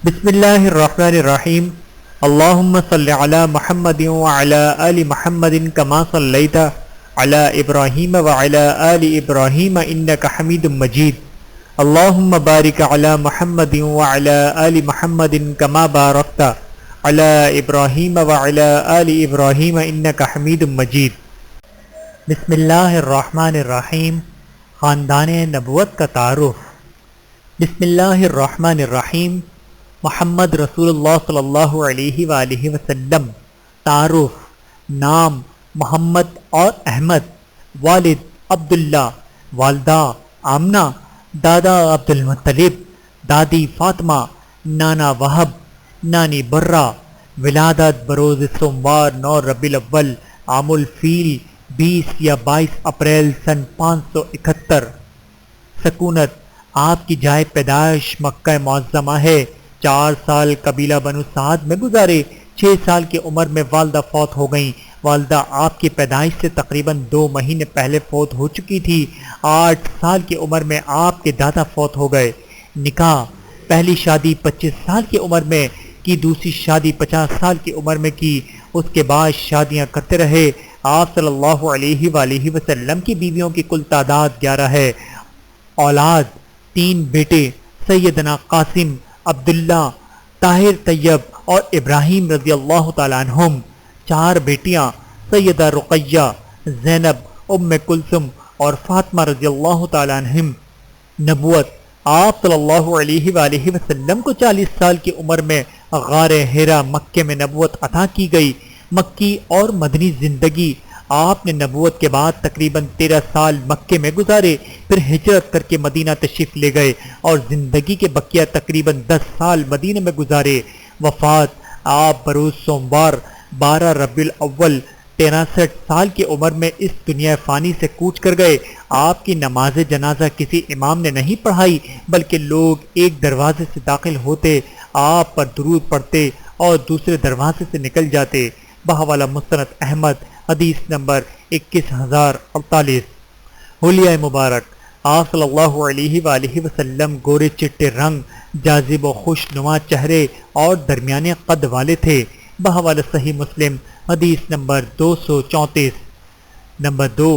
بسم اللہ الرحمن الرحیم اللہم صل علی محمد وعلی آل محمد کما صلیت علی ابراہیم وعلی آل ابراہیم انک حمید مجید اللہم بارک علی محمد وعلی آل محمد کما بارکت علی ابراہیم وعلی آل ابراہیم انک حمید مجید۔ بسم اللہ الرحمن الرحیم۔ خاندان نبوت کا تعارف۔ بسم اللہ الرحمن الرحیم۔ محمد رسول اللہ صلی اللہ علیہ وآلہ وسلم۔ تعارف۔ نام محمد اور احمد، والد عبداللہ، والدہ آمنہ، دادا عبد المطلب، دادی فاطمہ، نانا وہب، نانی برہ۔ ولادت بروز سوموار 9 ربیع الاول عام الفیل 20 یا 22 اپریل سن 571۔ سکونت۔ آپ کی جائے پیدائش مکہ معظمہ ہے۔ 4 سال قبیلہ بنو سعد میں گزارے۔ 6 سال کی عمر میں والدہ فوت ہو گئیں۔ والدہ آپ کی پیدائش سے تقریباً 2 مہینے پہلے فوت ہو چکی تھی۔ 8 سال کی عمر میں آپ کے دادا فوت ہو گئے۔ نکاح۔ پہلی شادی 25 سال کی عمر میں کی، دوسری شادی 50 سال کی عمر میں کی۔ اس کے بعد شادیاں کرتے رہے۔ آپ صلی اللہ علیہ وآلہ وسلم کی بیویوں کی کل تعداد 11 ہے۔ اولاد۔ 3 بیٹے سیدنا قاسم، عبداللہ، طاہر طیب اور ابراہیم رضی اللہ تعالیٰ عنہم۔ 4 بیٹیاں سیدہ رقیہ، زینب، ام کلثوم اور فاطمہ رضی اللہ تعالیٰ عنہم۔ نبوت۔ آپ صلی اللہ علیہ وآلہ وسلم کو 40 سال کی عمر میں غار حرا مکے میں نبوت عطا کی گئی۔ مکی اور مدنی زندگی۔ آپ نے نبوت کے بعد تقریباً 13 سال مکے میں گزارے، پھر ہجرت کر کے مدینہ تشریف لے گئے اور زندگی کے بقیہ تقریباً 10 سال مدینہ میں گزارے۔ وفات۔ آپ بروز سوموار 12 ربیع الاول 63 سال کی عمر میں اس دنیا فانی سے کوچ کر گئے۔ آپ کی نماز جنازہ کسی امام نے نہیں پڑھائی، بلکہ لوگ ایک دروازے سے داخل ہوتے، آپ پر درود پڑھتے اور دوسرے دروازے سے نکل جاتے۔ بحوالہ مستند احمد، حدیث نمبر 21048۔ حلیہ مبارک۔ آپ صلی اللہ علیہ وآلہ وسلم گورے چٹے رنگ، جاذب و خوش نما چہرے اور درمیانے قد والے تھے۔ بحوالہ صحیح مسلم، حدیث نمبر 234۔ نمبر 2،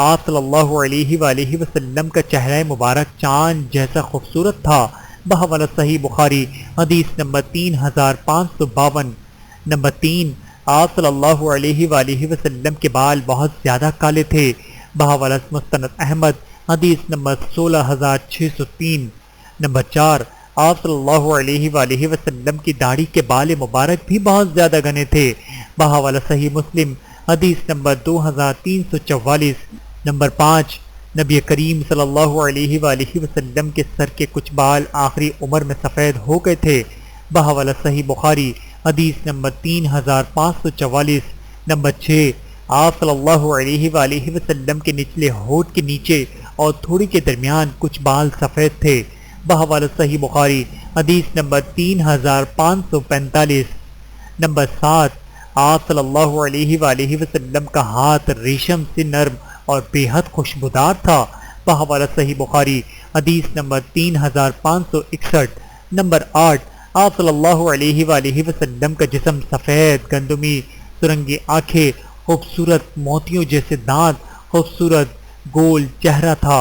آپ صلی اللہ علیہ وآلہ وسلم کا چہرہ مبارک چاند جیسا خوبصورت تھا۔ بحوالہ صحیح بخاری، حدیث نمبر 3552۔ نمبر 3، آپ صلی اللہ علیہ وآلہ وسلم کے بال بہت زیادہ کالے تھے۔ بحوالہ مستند احمد، حدیث نمبر 16603۔ نمبر 4، آپ صلی اللہ علیہ وآلہ وسلم کی داڑھی کے بال مبارک بھی بہت زیادہ گھنے تھے۔ بحوالہ صحیح مسلم، حدیث نمبر 2344۔ نمبر 5، نبی کریم صلی اللہ علیہ وآلہ وسلم کے سر کے کچھ بال آخری عمر میں سفید ہو گئے تھے۔ بحوالہ صحیح بخاری، حدیث نمبر 3544۔ نمبر 6، آپ صلی اللہ علیہ وآلہ وسلم کے نچلے ہونٹ کے نیچے اور تھوڑی کے درمیان کچھ بال سفید تھے۔ بحوالہ صحیح بخاری، حدیث نمبر 3545۔ نمبر 7، آپ صلی اللہ علیہ وآلہ وسلم کا ہاتھ ریشم سے نرم اور بے حد خوشبودار تھا۔ بحوالہ صحیح بخاری، حدیث نمبر 3561۔ نمبر 8، آپ صلی اللہ علیہ وآلہ وسلم کا جسم سفید، گندمی، سرنگی آنکھیں، خوبصورت موتیوں جیسے دانت، خوبصورت گول چہرہ تھا۔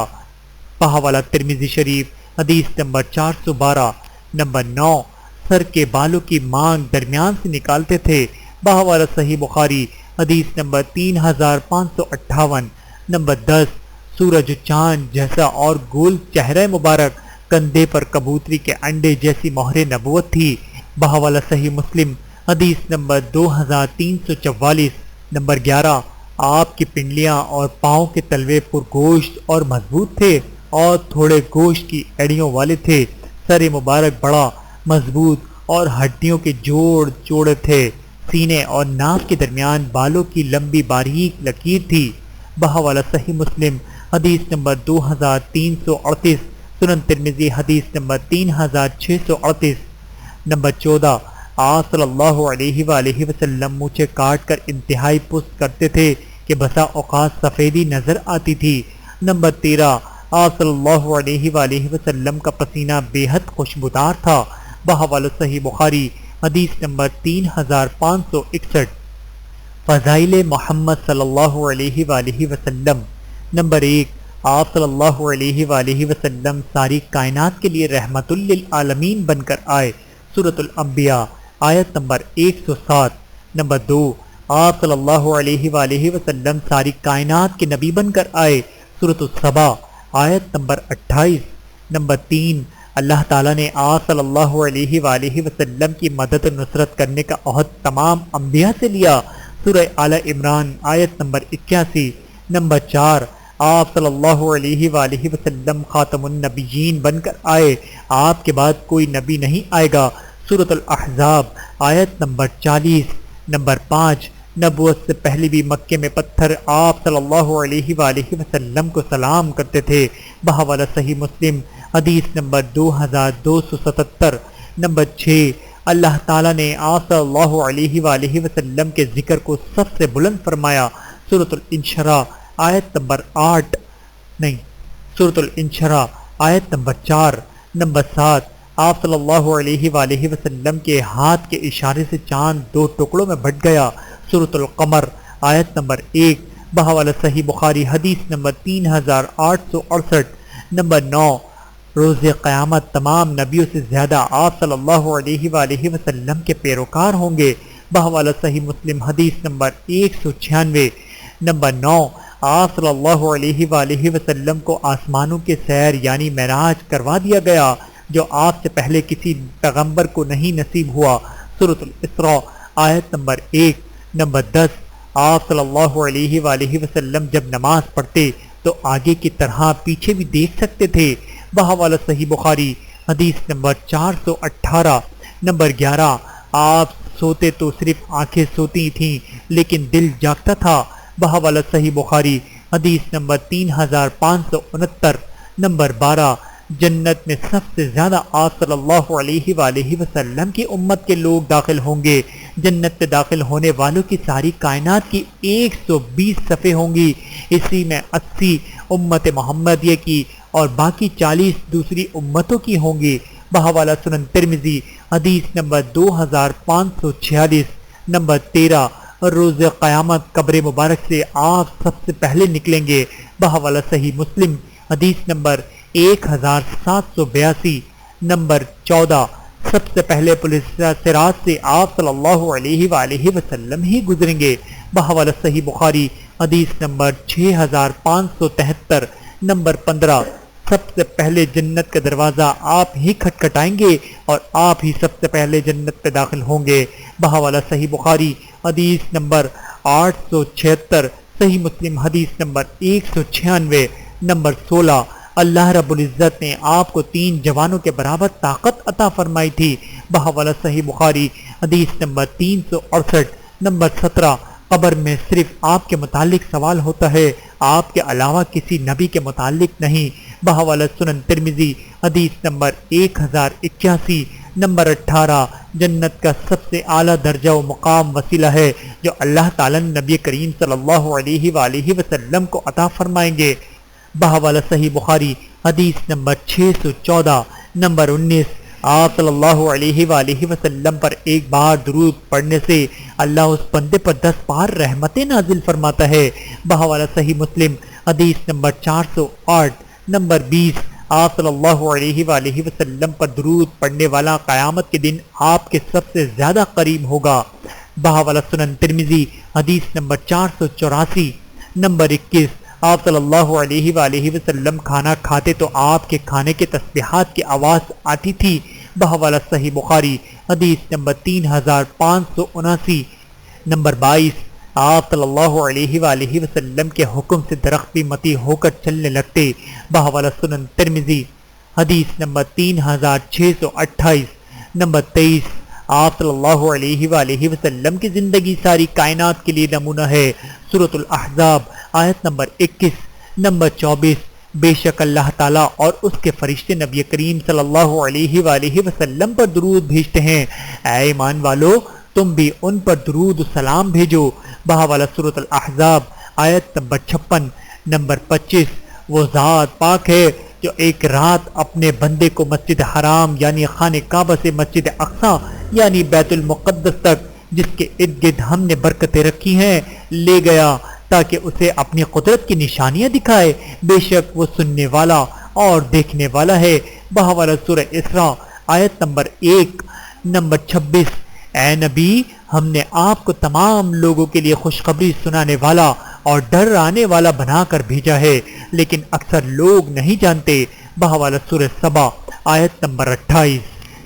بحوالہ ترمذی شریف، حدیث نمبر 412۔ نمبر 9، سر کے بالوں کی مانگ درمیان سے نکالتے تھے۔ بحوالہ صحیح بخاری، حدیث نمبر 3558۔ نمبر 10، سورج چاند جیسا اور گول چہرہ مبارک، کندھے پر کبوتری کے انڈے جیسی مہر نبوت تھی۔ بحوالہ صحیح مسلم، حدیث نمبر 2344۔ نمبر 11، آپ کی پنڈلیاں اور پاؤں کے تلوے پر گوشت اور مضبوط تھے اور تھوڑے گوشت کی ایڑیوں والے تھے۔ سر مبارک بڑا، مضبوط اور ہڈیوں کے جوڑے تھے۔ سینے اور ناف کے درمیان بالوں کی لمبی باریک لکیر تھی۔ بحوالہ صحیح مسلم، حدیث نمبر 2338۔ سنن ترمذی، حدیث نمبر 3638۔ نمبر 14، آپ صلی اللہ علیہ وآلہ وسلم مونچھیں کاٹ کر انتہائی پست کرتے تھے کہ بسا اوقات سفیدی نظر آتی تھی۔ نمبر 13، آپ صلی اللہ علیہ وآلہ وسلم کا پسینہ بے حد خوشبودار تھا۔ بحوالہ صحیح بخاری حدیث نمبر 3561۔ فضائل محمد صلی اللہ علیہ وآلہ وسلم۔ نمبر 1، آپ صلی اللہ علیہ وآلہ وسلم ساری کائنات کے لیے رحمت للعالمین بن کر آئے، سورۃ الانبیاء آیت نمبر 107۔ نمبر 2، آپ صلی اللہ علیہ وآلہ وسلم ساری کائنات کے نبی بن کر آئے، سورۃ السبا آیت نمبر 28۔ نمبر 3، اللہ تعالیٰ نے آپ صلی اللہ علیہ وآلہ وسلم کی مدد و نصرت کرنے کا عہد تمام انبیاء سے لیا، سورہ آل عمران آیت نمبر 81۔ نمبر 4، آپ صلی اللہ علیہ وآلہ وسلم خاتم النبیین بن کر آئے، آپ کے بعد کوئی نبی نہیں آئے گا، سورۃ الاحزاب آیت نمبر 40۔ نمبر 5، نبوت سے پہلے بھی مکے میں پتھر آپ صلی اللہ علیہ وآلہ وسلم کو سلام کرتے تھے، بحوالہ صحیح مسلم حدیث نمبر 2277۔ نمبر 6، اللہ تعالیٰ نے آپ صلی اللہ علیہ وآلہ وسلم کے ذکر کو سب سے بلند فرمایا، سورۃ الانشراح آیت نمبر 8 نہیں سورۃ الانشراح آیت نمبر 4۔ نمبر 7، آپ صلی اللہ علیہ وآلہ وسلم کے ہاتھ کے اشارے سے چاند 2 ٹکڑوں میں بٹ گیا، سورۃ القمر آیت نمبر 1، بحوالہ صحیح بخاری حدیث نمبر 3868۔ نمبر 9، روز قیامت تمام نبیوں سے زیادہ آپ صلی اللہ علیہ وآلہ وسلم کے پیروکار ہوں گے، بحوالہ صحیح مسلم حدیث نمبر 196۔ نمبر 9، آپ صلی اللہ علیہ وآلہ وسلم کو آسمانوں کے سیر یعنی معراج کروا دیا گیا، جو آپ سے پہلے کسی پیغمبر کو نہیں نصیب ہوا، سورۃ الاسراء آیت نمبر 1۔ نمبر 10، آپ صلی اللہ علیہ وآلہ وسلم جب نماز پڑھتے تو آگے کی طرح پیچھے بھی دیکھ سکتے تھے، بحوالہ صحیح بخاری حدیث نمبر 418۔ نمبر 11، آپ سوتے تو صرف آنکھیں سوتی تھیں لیکن دل جاگتا تھا، بحوالہ صحیح بخاری حدیث نمبر 3569۔ نمبر 12، جنت میں سب سے زیادہ آپ صلی اللہ علیہ وآلہ وسلم کی امت کے لوگ داخل ہوں گے، جنت میں داخل ہونے والوں کی ساری کائنات کی 120 صفیں ہوں گی، اسی میں 80 امت محمدیہ کی اور باقی 40 دوسری امتوں کی ہوں گی، بحوالہ سنن ترمذی حدیث نمبر 2546۔ نمبر 13، روز قیامت قبر مبارک سے آپ سب سے پہلے نکلیں گے، بحوالہ صحیح مسلم حدیث نمبر 1782۔ نمبر 14، سب سے پہلے پولیس صراط سے آپ صلی اللہ علیہ وآلہ وسلم ہی گزریں گے، بحوالہ صحیح بخاری حدیث نمبر 6573۔ نمبر 15، سب سے پہلے جنت کا دروازہ آپ ہی کھٹکھٹائیں گے اور آپ ہی سب سے پہلے جنت پہ داخل ہوں گے، بحوالہ صحیح بخاری حدیث نمبر 876، صحیح مسلم حدیث نمبر 196۔ نمبر 16، اللہ رب العزت نے آپ کو 3 جوانوں کے برابر طاقت عطا فرمائی تھی، بحوالہ صحیح بخاری حدیث نمبر 368۔ نمبر 17، قبر میں صرف آپ کے متعلق سوال ہوتا ہے، آپ کے علاوہ کسی نبی کے متعلق نہیں، بحوالہ سنن ترمذی حدیث نمبر 1081۔ نمبر 18، جنت کا سب سے اعلیٰ درجہ و مقام وسیلہ ہے جو اللہ تعالیٰ نبی کریم صلی اللہ علیہ وآلہ وسلم کو عطا فرمائیں گے، بحوالہ صحیح بخاری حدیث نمبر 614۔ نمبر 19، آپ صلی اللہ علیہ وآلہ وسلم پر ایک بار درود پڑھنے سے اللہ اس بندے پر 10 بار رحمتیں نازل فرماتا ہے، بحوالہ صحیح مسلم حدیث نمبر 408۔ نمبر 20، آپ صلی اللہ علیہ وآلہ وسلم پر درود پڑھنے والا قیامت کے دن آپ کے سب سے زیادہ قریب ہوگا، بحوالہ سنن ترمذی حدیث نمبر 484۔ نمبر 21، آپ صلی اللہ علیہ وآلہ وسلم کھانا کھاتے تو آپ کے کھانے کے تسبیحات کی آواز آتی تھی، بحوالہ صحیح بخاری حدیث نمبر 3579۔ نمبر 22، آپ صلی اللہ علیہ وآلہ وسلم کے حکم سے درخت بھی متی ہو کر چلنے لگتے، بحوالہ سنن ترمذی حدیث نمبر 3628۔ نمبر 23، آپ صلی اللہ علیہ وآلہ وسلم کی زندگی ساری کائنات کے لیے نمونہ ہے، سورۃ الاحزاب آیت نمبر 21۔ نمبر 24، بے شک اللہ تعالیٰ اور اس کے فرشتے نبی کریم صلی اللہ علیہ وآلہ وسلم پر درود بھیجتے ہیں، اے ایمان والو تم بھی ان پر درود و سلام بھیجو، بحوالہ سورۃ الاحزاب آیت نمبر 56۔ نمبر 25، وہ ذات پاک ہے جو ایک رات اپنے بندے کو مسجد حرام یعنی خانہ کعبہ سے مسجد اقصی یعنی بیت المقدس تک جس کے ارد گرد ہم نے برکتیں رکھی ہیں لے گیا تاکہ اسے اپنی قدرت کی نشانیاں دکھائے، بے شک وہ سننے والا اور دیکھنے والا ہے۔ بحوالہ سورہ اسراء آیت نمبر 1 نمبر 26۔ اے نبی، ہم نے آپ کو تمام لوگوں کے لیے خوشخبری سنانے والا اور ڈر آنے والا بنا کر بھیجا ہے، لیکن اکثر لوگ نہیں جانتے۔ بحوالہ سورہ سبا آیت نمبر 28۔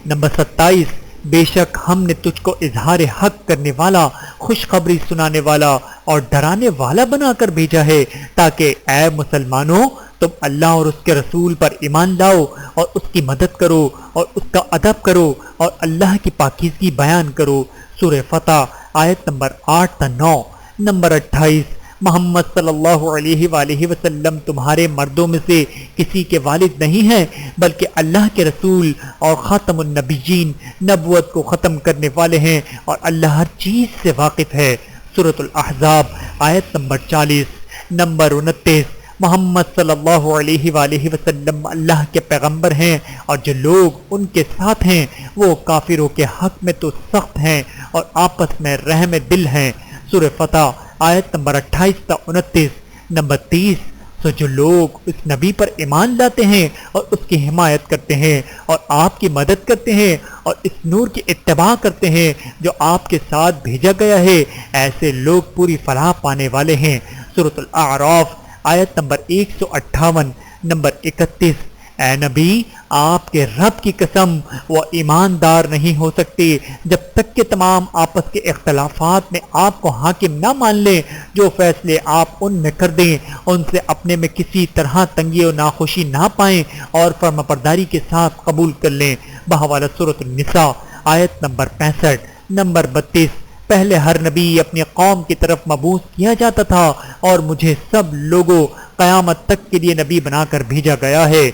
نمبر 27۔ بے شک ہم نے تجھ کو اظہار حق کرنے والا، خوشخبری سنانے والا اور ڈرانے والا بنا کر بھیجا ہے تاکہ اے مسلمانوں تم اللہ اور اس کے رسول پر ایمان لاؤ اور اس کی مدد کرو اور اس کا ادب کرو اور اللہ کی پاکیزگی بیان کرو۔ سورہ فتح آیت نمبر 8 تا 9۔ نمبر 28۔ محمد صلی اللہ علیہ وآلہ وسلم تمہارے مردوں میں سے کسی کے والد نہیں ہیں بلکہ اللہ کے رسول اور خاتم النبیین، نبوت کو ختم کرنے والے ہیں اور اللہ ہر چیز سے واقف ہے۔ سورۃ الاحزاب آیت نمبر 40۔ نمبر 29۔ محمد صلی اللہ علیہ وآلہ وسلم اللہ کے پیغمبر ہیں اور جو لوگ ان کے ساتھ ہیں وہ کافروں کے حق میں تو سخت ہیں اور آپس میں رحم دل ہیں۔ سورہ فتح آیت نمبر 28 تا 29۔ نمبر 30۔ سو جو لوگ اس نبی پر ایمان لاتے ہیں اور اس کی حمایت کرتے ہیں اور آپ کی مدد کرتے ہیں اور اس نور کی اتباع کرتے ہیں جو آپ کے ساتھ بھیجا گیا ہے، ایسے لوگ پوری فلاح پانے والے ہیں۔ سورۃ الاعراف آیت نمبر 158۔ نمبر 31۔ اے نبی، آپ کے رب کی قسم وہ ایماندار نہیں ہو سکتے جب تک کہ تمام آپس کے اختلافات میں آپ کو حاکم نہ مان لیں۔ جو فیصلے آپ ان میں کر دیں ان سے اپنے میں کسی طرح تنگی و ناخوشی نہ پائیں اور فرمانبرداری کے ساتھ قبول کر لیں۔ بحوالہ سورۃ النساء آیت نمبر 65۔ نمبر 32۔ پہلے ہر نبی اپنی قوم کی طرف مبعوث کیا جاتا تھا اور مجھے سب لوگوں قیامت تک کے لیے نبی بنا کر بھیجا گیا ہے۔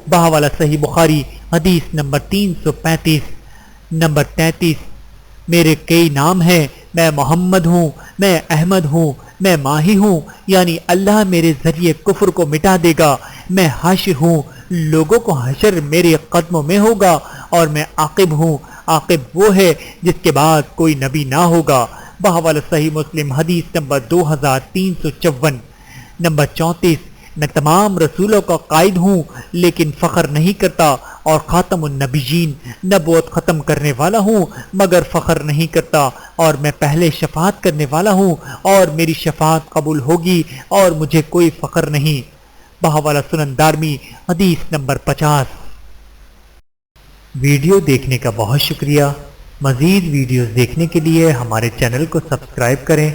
بحوالہ صحیح بخاری حدیث نمبر 335۔ نمبر 33۔ میرے کئی نام ہیں، میں محمد ہوں، میں احمد ہوں، میں ماہی ہوں، یعنی اللہ میرے ذریعے کفر کو مٹا دے گا۔ میں حاشر ہوں، لوگوں کو حشر میرے قدموں میں ہوگا، اور میں عاقب ہوں، عاقب وہ ہے جس کے بعد کوئی نبی نہ ہوگا۔ بحوالہ صحیح مسلم حدیث نمبر 2354۔ نمبر 34۔ میں تمام رسولوں کا قائد ہوں لیکن فخر نہیں کرتا، اور خاتم النبیین، نبوت ختم کرنے والا ہوں مگر فخر نہیں کرتا، اور میں پہلے شفاعت کرنے والا ہوں اور میری شفاعت قبول ہوگی اور مجھے کوئی فخر نہیں۔ بحوالہ سنن دارمی حدیث نمبر 50۔ ویڈیو دیکھنے کا بہت شکریہ۔ مزید ویڈیوز دیکھنے کے لیے ہمارے چینل کو سبسکرائب کریں۔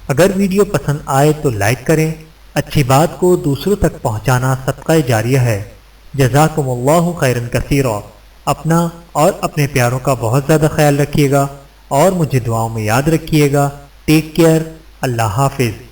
اگر ویڈیو پسند آئے تو لائک کریں۔ اچھی بات کو دوسروں تک پہنچانا صدقہ جاریہ ہے۔ جزاکم اللہ خیرا کثیرا۔ اپنا اور اپنے پیاروں کا بہت زیادہ خیال رکھیے گا اور مجھے دعاؤں میں یاد رکھیے گا۔ Take care. اللہ حافظ۔